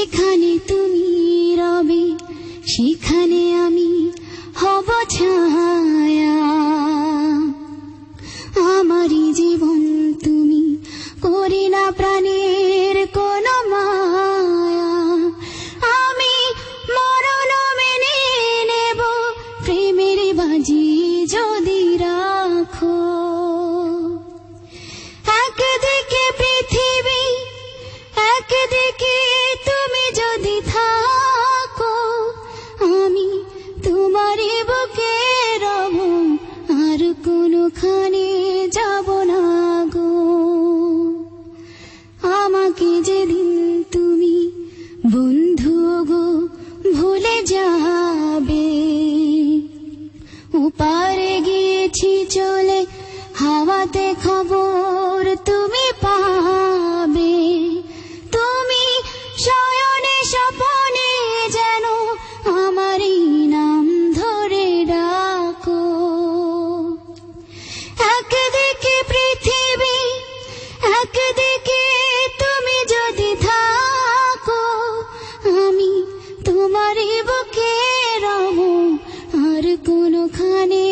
যেখানে তুমি রবে সেখানে আমি হব ছায়া। আমারই জীবন তুমি করি না প্রাণের কোনো মায়া। আমি মরণ মেনে নেব প্রেমের বাজি যদি রাখো। একদিকে পৃথিবী একদিকে তুমি যদি থাকো, আমি তোমারই বুকে রব, আর কোনোখানে যাব না গো। আমাকে যেদিন তুমি বন্ধু গো ভুলে যাবে, ওপারে গিয়েছি চলে হাওয়াতে খবর তুমি পাবে। তুমি শয়নে স্বপনে যেন আমারই নাম ধরে ডাকো। একদিকে পৃথিবী একদিকে তুমি যদি থাকো, আমি তোমারই বুকে রব, আর কোনোখানে